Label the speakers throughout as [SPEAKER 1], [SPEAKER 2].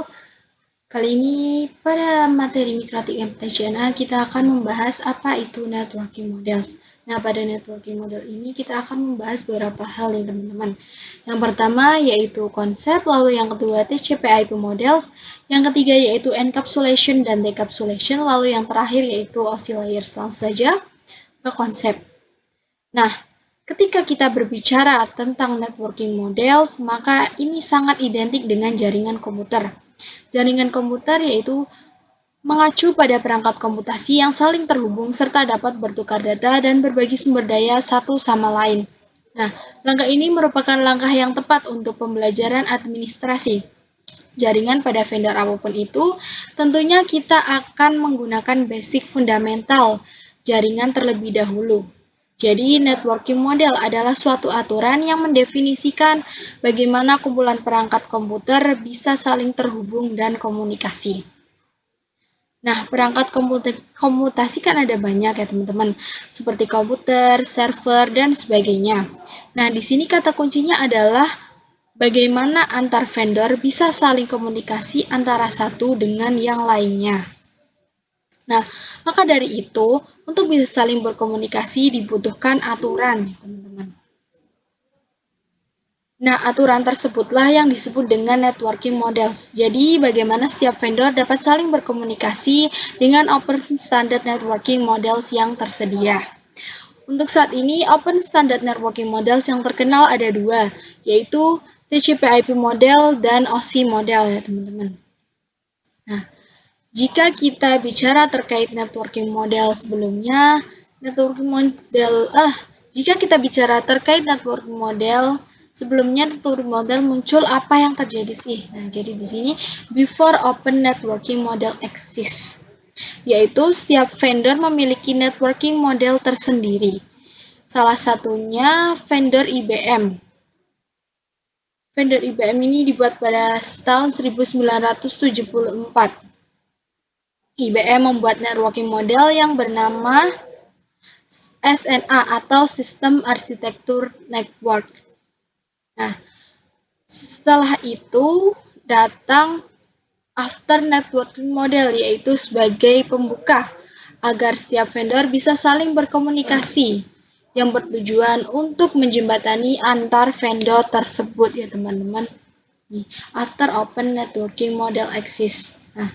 [SPEAKER 1] wabarakatuh. Kali ini pada materi Mikrotik MTCNA kita akan membahas apa itu networking models. Nah, pada networking model ini kita akan membahas beberapa hal nih teman-teman. Yang pertama yaitu konsep, lalu yang kedua TCP/IP models, yang ketiga yaitu encapsulation dan decapsulation, lalu yang terakhir yaitu OSI layers. Langsung saja ke konsep. Nah, ketika kita berbicara tentang networking models, maka ini sangat identik dengan jaringan komputer. Jaringan komputer yaitu mengacu pada perangkat komputasi yang saling terhubung serta dapat bertukar data dan berbagi sumber daya satu sama lain. Nah, langkah ini merupakan langkah yang tepat untuk pembelajaran administrasi jaringan pada vendor apapun itu. Tentunya kita akan menggunakan basic fundamental jaringan terlebih dahulu. Jadi, networking model adalah suatu aturan yang mendefinisikan bagaimana kumpulan perangkat komputer bisa saling terhubung dan komunikasi. Nah, perangkat komutasi kan ada banyak ya teman-teman, seperti komputer, server, dan sebagainya. Nah, di sini kata kuncinya adalah bagaimana antar vendor bisa saling komunikasi antara satu dengan yang lainnya. Nah, maka dari itu, untuk bisa saling berkomunikasi dibutuhkan aturan, teman-teman. Nah, aturan tersebutlah yang disebut dengan networking models. Jadi, bagaimana setiap vendor dapat saling berkomunikasi dengan open standard networking models yang tersedia. Untuk saat ini, open standard networking models yang terkenal ada dua, yaitu TCP/IP model dan OSI model ya, teman-teman. Nah, jika kita bicara terkait networking model sebelumnya, jika kita bicara terkait networking model sebelumnya, networking model muncul apa yang terjadi sih? Nah, jadi di sini before open networking model exists, yaitu setiap vendor memiliki networking model tersendiri. Salah satunya vendor IBM. Vendor IBM ini dibuat pada tahun 1974. IBM membuat networking model yang bernama SNA atau System Architecture Network. Nah, setelah itu datang after networking model, yaitu sebagai pembuka agar setiap vendor bisa saling berkomunikasi yang bertujuan untuk menjembatani antar vendor tersebut ya teman-teman. After open networking model exists. Nah,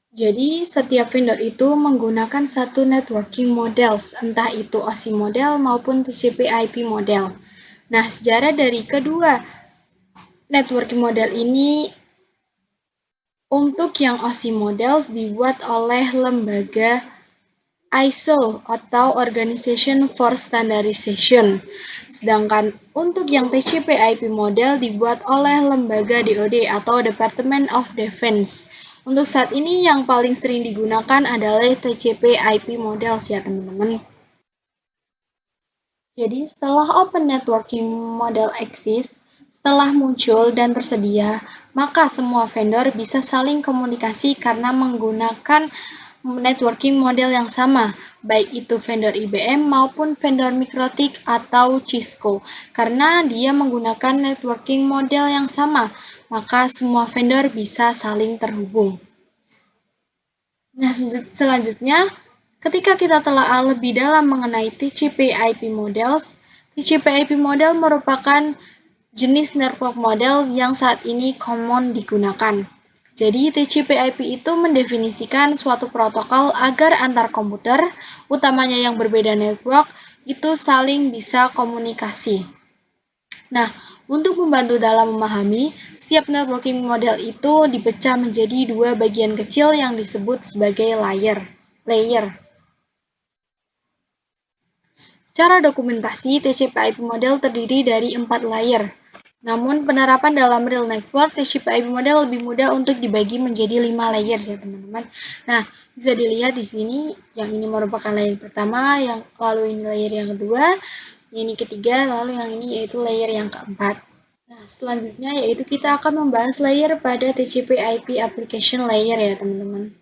[SPEAKER 1] jadi setiap vendor itu menggunakan satu networking model, entah itu OSI model maupun TCP/IP model. Nah, sejarah dari kedua networking model ini, untuk yang OSI model dibuat oleh lembaga ISO atau Organization for Standardization. Sedangkan untuk yang TCP/IP model dibuat oleh lembaga DoD atau Department of Defense. Untuk saat ini yang paling sering digunakan adalah TCP/IP model ya teman-teman. Jadi setelah open networking model exist, setelah muncul dan tersedia, maka semua vendor bisa saling komunikasi karena menggunakan networking model yang sama, baik itu vendor IBM maupun vendor Mikrotik atau Cisco. Karena dia menggunakan networking model yang sama, maka semua vendor bisa saling terhubung. Nah, selanjutnya, ketika kita telah lebih dalam mengenai TCP/IP models, TCP/IP model merupakan jenis network model yang saat ini common digunakan. Jadi, TCP/IP itu mendefinisikan suatu protokol agar antar komputer, utamanya yang berbeda network, itu saling bisa komunikasi. Nah, untuk membantu dalam memahami, setiap networking model itu dipecah menjadi dua bagian kecil yang disebut sebagai layer. Secara dokumentasi, TCP/IP model terdiri dari 4 layer. Namun, penerapan dalam real network, TCP/IP model lebih mudah untuk dibagi menjadi 5 layers ya teman-teman. Nah, bisa dilihat di sini, yang ini merupakan layer pertama, yang lalu ini layer yang kedua, ini ketiga, lalu yang ini yaitu layer yang keempat. Nah, selanjutnya yaitu kita akan membahas layer pada TCP/IP application layer ya teman-teman.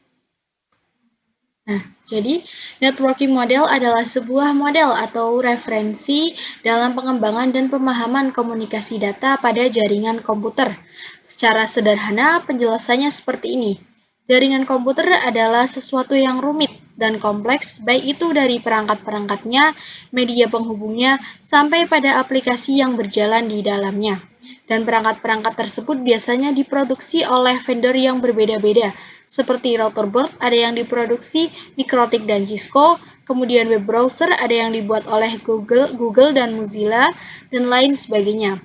[SPEAKER 1] Nah, jadi networking model adalah sebuah model atau referensi dalam pengembangan dan pemahaman komunikasi data pada jaringan komputer. Secara sederhana, penjelasannya seperti ini. Jaringan komputer adalah sesuatu yang rumit dan kompleks, baik itu dari perangkat-perangkatnya, media penghubungnya, sampai pada aplikasi yang berjalan di dalamnya. Dan perangkat-perangkat tersebut biasanya diproduksi oleh vendor yang berbeda-beda, seperti router board ada yang diproduksi Mikrotik dan Cisco, kemudian web browser ada yang dibuat oleh Google dan Mozilla, dan lain sebagainya.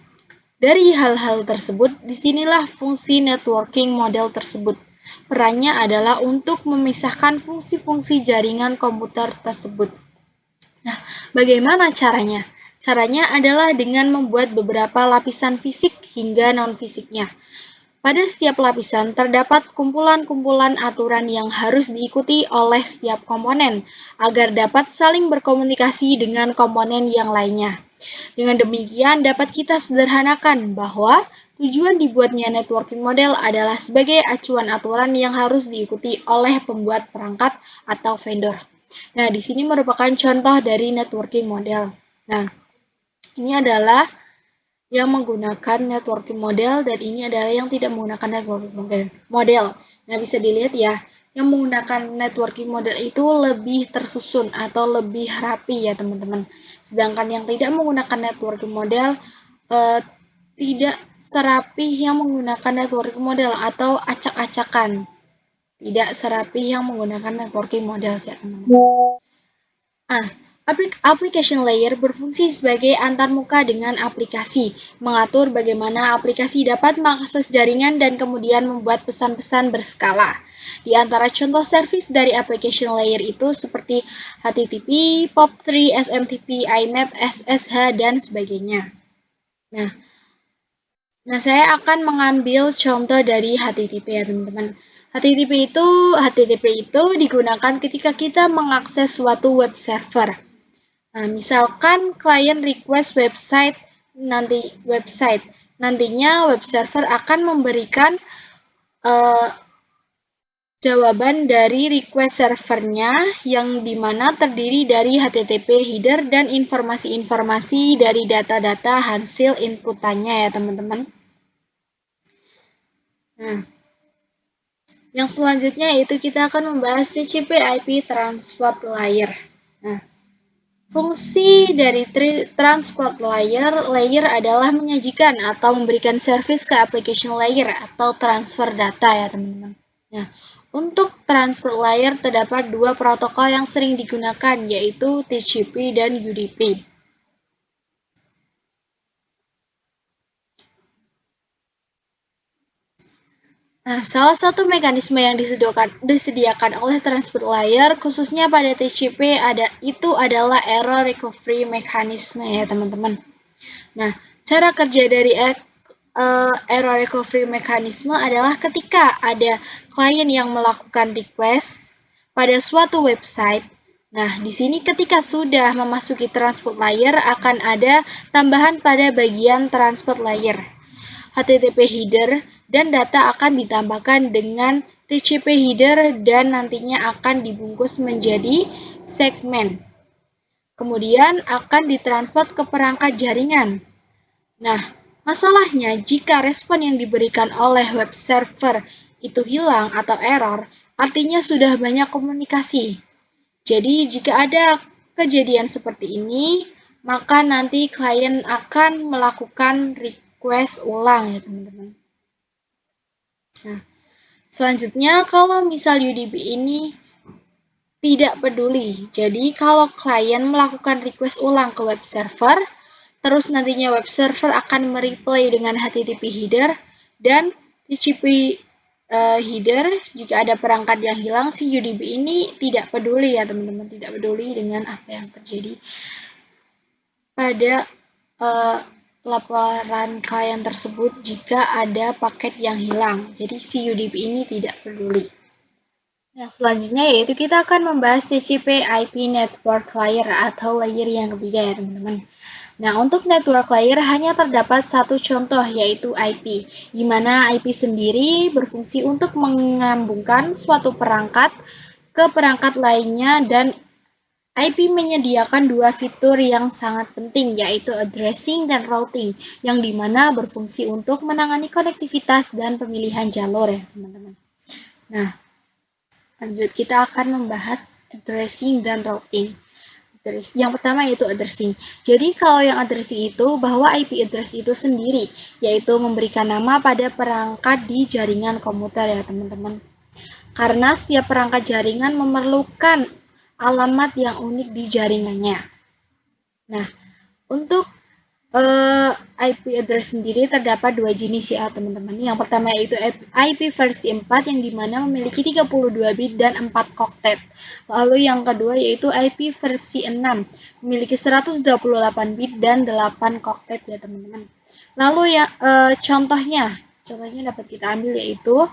[SPEAKER 1] Dari hal-hal tersebut, disinilah fungsi networking model tersebut. Perannya adalah untuk memisahkan fungsi-fungsi jaringan komputer tersebut. Nah, bagaimana caranya? Caranya adalah dengan membuat beberapa lapisan fisik hingga non-fisiknya. Pada setiap lapisan terdapat kumpulan-kumpulan aturan yang harus diikuti oleh setiap komponen agar dapat saling berkomunikasi dengan komponen yang lainnya. Dengan demikian dapat kita sederhanakan bahwa tujuan dibuatnya networking model adalah sebagai acuan aturan yang harus diikuti oleh pembuat perangkat atau vendor. Nah, di sini merupakan contoh dari networking model. Nah, ini adalah yang menggunakan networking model dan ini adalah yang tidak menggunakan networking model. Nah, bisa dilihat ya, yang menggunakan networking model itu lebih tersusun atau lebih rapi ya, teman-teman. Sedangkan yang tidak menggunakan networking model tidak serapi yang menggunakan networking model atau acak-acakan. Tidak serapi yang menggunakan networking model ya, teman-teman. Application layer berfungsi sebagai antarmuka dengan aplikasi, mengatur bagaimana aplikasi dapat mengakses jaringan dan kemudian membuat pesan-pesan berskala. Di antara contoh service dari application layer itu seperti HTTP, POP3, SMTP, IMAP, SSH, dan sebagainya. Nah, saya akan mengambil contoh dari HTTP ya, teman-teman. HTTP itu digunakan ketika kita mengakses suatu web server. Nah, misalkan klien request website, nantinya web server akan memberikan jawaban dari request servernya yang dimana terdiri dari HTTP header dan informasi-informasi dari data-data hasil inputannya ya, teman-teman. Nah, yang selanjutnya yaitu kita akan membahas TCP/IP Transport Layer. Nah, fungsi dari transport layer adalah menyajikan atau memberikan service ke application layer atau transfer data ya, teman-teman. Nah, untuk transport layer terdapat dua protokol yang sering digunakan yaitu TCP dan UDP. Nah, salah satu mekanisme yang disediakan oleh transport layer khususnya pada TCP itu adalah error recovery mechanism ya, teman-teman. Nah, cara kerja dari error recovery mechanism adalah ketika ada klien yang melakukan request pada suatu website. Nah, di sini ketika sudah memasuki transport layer akan ada tambahan pada bagian transport layer. HTTP header dan data akan ditambahkan dengan TCP header dan nantinya akan dibungkus menjadi segmen. Kemudian akan ditransfer ke perangkat jaringan. Nah, masalahnya jika respon yang diberikan oleh web server itu hilang atau error, artinya sudah banyak komunikasi. Jadi, jika ada kejadian seperti ini, maka nanti klien akan melakukan request ulang ya, teman-teman. Nah, selanjutnya kalau misal UDP ini tidak peduli. Jadi, kalau klien melakukan request ulang ke web server, terus nantinya web server akan mereply dengan HTTP header dan TCP header. Jika ada perangkat yang hilang, si UDP ini tidak peduli ya, teman-teman. Tidak peduli dengan apa yang terjadi pada laporan klien tersebut jika ada paket yang hilang. Jadi, si UDP ini tidak peduli. Nah, selanjutnya yaitu kita akan membahas TCP/IP Network Layer atau layer yang ketiga ya, teman-teman. Nah, untuk network layer hanya terdapat satu contoh yaitu IP, di mana IP sendiri berfungsi untuk menyambungkan suatu perangkat ke perangkat lainnya, dan IP menyediakan dua fitur yang sangat penting, yaitu addressing dan routing, yang dimana berfungsi untuk menangani konektivitas dan pemilihan jalur ya teman-teman. Nah, lanjut kita akan membahas addressing dan routing. Yang pertama yaitu addressing. Jadi kalau yang addressing itu bahwa IP address itu sendiri, yaitu memberikan nama pada perangkat di jaringan komputer ya teman-teman. Karena setiap perangkat jaringan memerlukan alamat yang unik di jaringannya. Nah, untuk IP address sendiri terdapat dua jenis ya teman-teman. Yang pertama yaitu IP versi 4 yang dimana memiliki 32 bit dan 4 koktet. Lalu yang kedua yaitu IP versi 6 memiliki 128 bit dan 8 koktet ya teman-teman. Lalu ya contohnya dapat kita ambil yaitu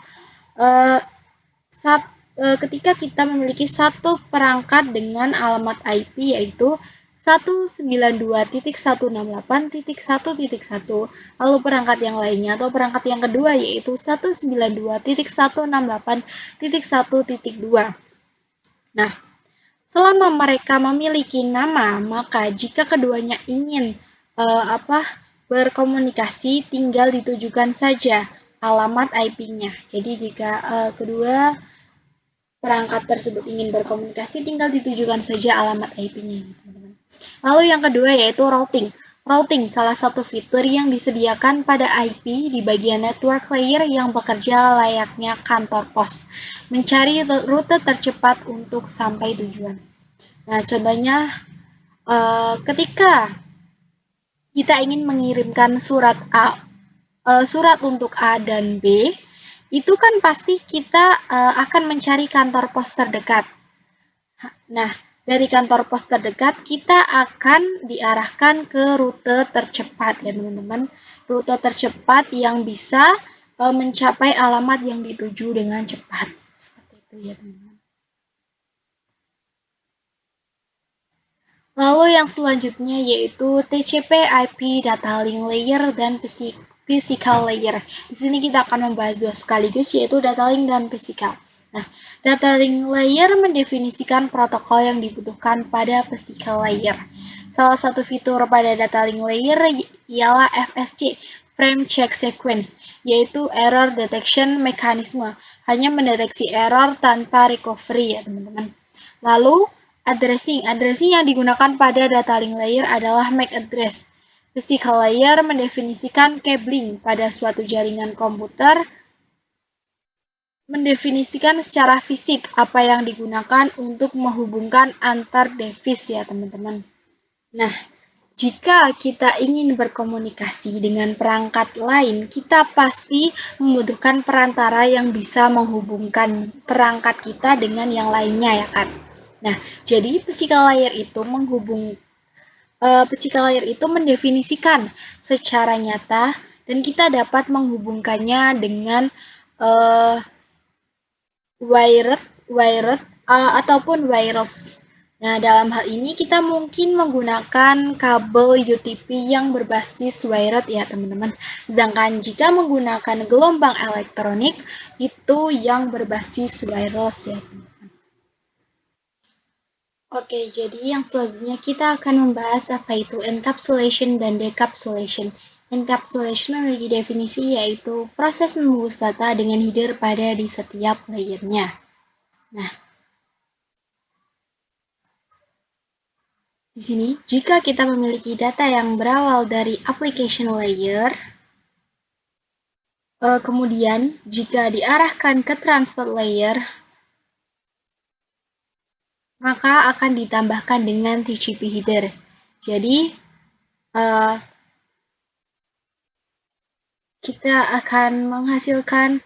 [SPEAKER 1] ketika kita memiliki satu perangkat dengan alamat IP yaitu 192.168.1.1, lalu perangkat yang lainnya atau perangkat yang kedua yaitu 192.168.1.2. Nah, selama mereka memiliki nama, maka jika keduanya ingin berkomunikasi, tinggal ditujukan saja alamat IP-nya. Jadi jika kedua perangkat tersebut ingin berkomunikasi, tinggal ditujukan saja alamat IP-nya. Lalu yang kedua yaitu routing. Routing salah satu fitur yang disediakan pada IP di bagian network layer yang bekerja layaknya kantor pos, mencari rute tercepat untuk sampai tujuan. Nah, contohnya ketika kita ingin mengirimkan surat untuk A dan B, itu kan pasti kita akan mencari kantor pos terdekat. Nah, dari kantor pos terdekat kita akan diarahkan ke rute tercepat ya teman-teman. Rute tercepat yang bisa mencapai alamat yang dituju dengan cepat. Seperti itu ya teman-teman. Lalu yang selanjutnya yaitu TCP/IP Data Link Layer dan Physical Layer. Di sini kita akan membahas dua sekaligus yaitu data link dan physical. Nah, data link layer mendefinisikan protokol yang dibutuhkan pada physical layer. Salah satu fitur pada data link layer ialah FSC, Frame Check Sequence, yaitu Error Detection Mechanism, hanya mendeteksi error tanpa recovery ya teman-teman. Lalu, addressing yang digunakan pada data link layer adalah MAC address. Physical layer mendefinisikan cabling pada suatu jaringan komputer, mendefinisikan secara fisik apa yang digunakan untuk menghubungkan antar device ya teman-teman. Nah, jika kita ingin berkomunikasi dengan perangkat lain, kita pasti membutuhkan perantara yang bisa menghubungkan perangkat kita dengan yang lainnya ya kan. Nah, jadi physical layer itu mendefinisikan secara nyata dan kita dapat menghubungkannya dengan wired ataupun wireless. Nah, dalam hal ini kita mungkin menggunakan kabel UTP yang berbasis wired ya teman-teman. Sedangkan jika menggunakan gelombang elektronik itu yang berbasis wireless ya teman-teman. Oke, jadi yang selanjutnya kita akan membahas apa itu encapsulation dan decapsulation. Encapsulation memiliki definisi yaitu proses membungkus data dengan header pada di setiap layernya. Nah, di sini, jika kita memiliki data yang berawal dari application layer, kemudian jika diarahkan ke transport layer, maka akan ditambahkan dengan TCP header. Jadi, kita akan menghasilkan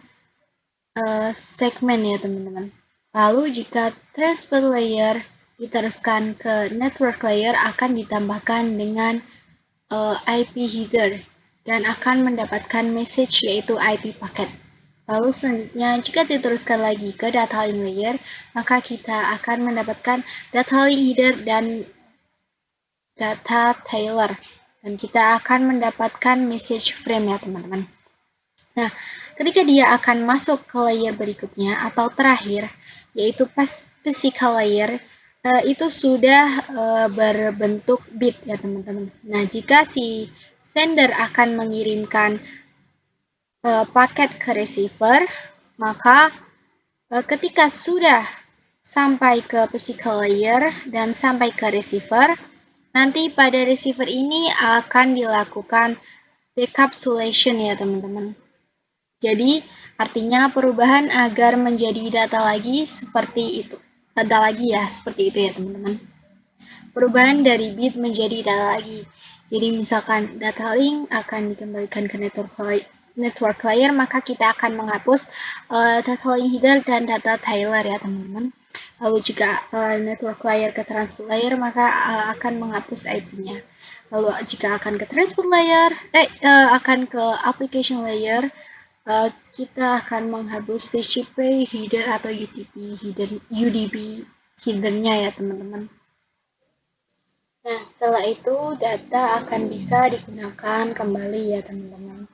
[SPEAKER 1] segmen ya teman-teman. Lalu jika transport layer diteruskan ke network layer akan ditambahkan dengan IP header dan akan mendapatkan message yaitu IP packet. Lalu selanjutnya jika diteruskan lagi ke data link layer maka kita akan mendapatkan data link header dan data tailor dan kita akan mendapatkan message frame ya teman-teman. Nah, ketika dia akan masuk ke layer berikutnya atau terakhir, yaitu physical layer itu sudah berbentuk bit ya teman-teman. Nah, jika si sender akan mengirimkan paket ke receiver, maka ketika sudah sampai ke physical layer dan sampai ke receiver, nanti pada receiver ini akan dilakukan decapsulation ya teman-teman. Jadi artinya perubahan agar menjadi data lagi seperti itu. Data lagi ya, seperti itu ya teman-teman. Perubahan dari bit menjadi data lagi. Jadi misalkan data link akan dikembalikan ke network layer, maka kita akan menghapus data link header dan data Taylor ya teman-teman. Lalu jika network layer ke transport layer, maka akan menghapus IP-nya. Lalu jika akan ke transport layer, akan ke application layer, kita akan menghapus TCP header atau UDP header-nya ya teman-teman. Nah, setelah itu data akan bisa digunakan kembali ya teman-teman.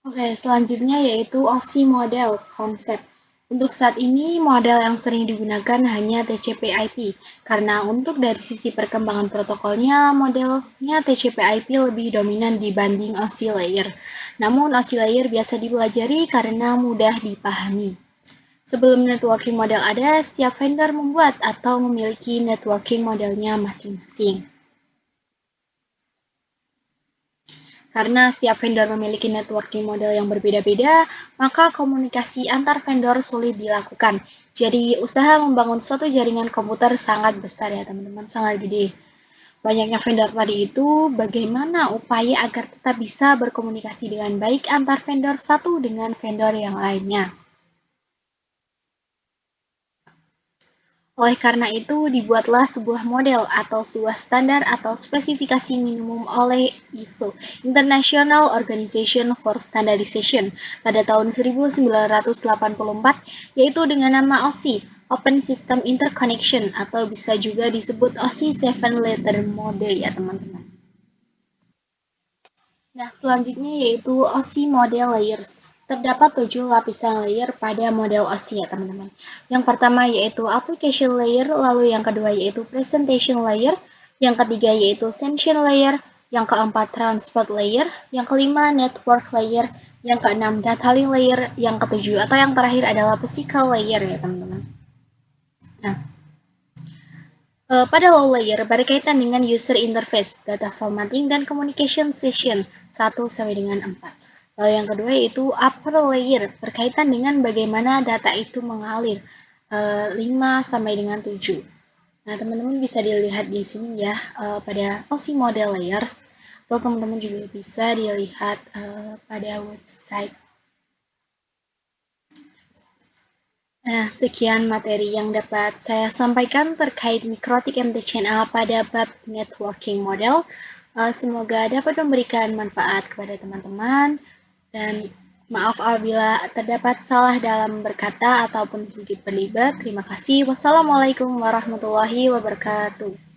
[SPEAKER 1] Oke, selanjutnya yaitu OSI model konsep. Untuk saat ini, model yang sering digunakan hanya TCP/IP, karena untuk dari sisi perkembangan protokolnya, modelnya TCP/IP lebih dominan dibanding OSI layer. Namun, OSI layer biasa dipelajari karena mudah dipahami. Sebelum networking model ada, setiap vendor membuat atau memiliki networking modelnya masing-masing. Karena setiap vendor memiliki networking model yang berbeda-beda, maka komunikasi antar vendor sulit dilakukan. Jadi, usaha membangun suatu jaringan komputer sangat besar ya teman-teman, sangat gede. Banyaknya vendor tadi itu, bagaimana upaya agar tetap bisa berkomunikasi dengan baik antar vendor satu dengan vendor yang lainnya. Oleh karena itu, dibuatlah sebuah model atau sebuah standar atau spesifikasi minimum oleh ISO, International Organization for Standardization, pada tahun 1984, yaitu dengan nama OSI, Open System Interconnection, atau bisa juga disebut OSI 7-letter mode ya teman-teman. Nah, selanjutnya yaitu OSI model layers. Terdapat 7 lapisan layer pada model OSI ya teman-teman. Yang pertama yaitu application layer, lalu yang kedua yaitu presentation layer, yang ketiga yaitu session layer, yang keempat transport layer, yang kelima network layer, yang keenam data link layer, yang ketujuh atau yang terakhir adalah physical layer ya teman-teman. Nah, pada low layer berkaitan dengan user interface, data formatting, dan communication session 1-4. Lalu yang kedua yaitu upper layer berkaitan dengan bagaimana data itu mengalir 5-7. Nah, teman-teman bisa dilihat di sini ya pada OSI model layers, atau teman-teman juga bisa dilihat pada website. Nah, sekian materi yang dapat saya sampaikan terkait Mikrotik MTCNA pada bab networking model. Semoga dapat memberikan manfaat kepada teman-teman dan maaf apabila terdapat salah dalam berkata ataupun sedikit berlibat. Terima kasih. Wassalamualaikum warahmatullahi wabarakatuh.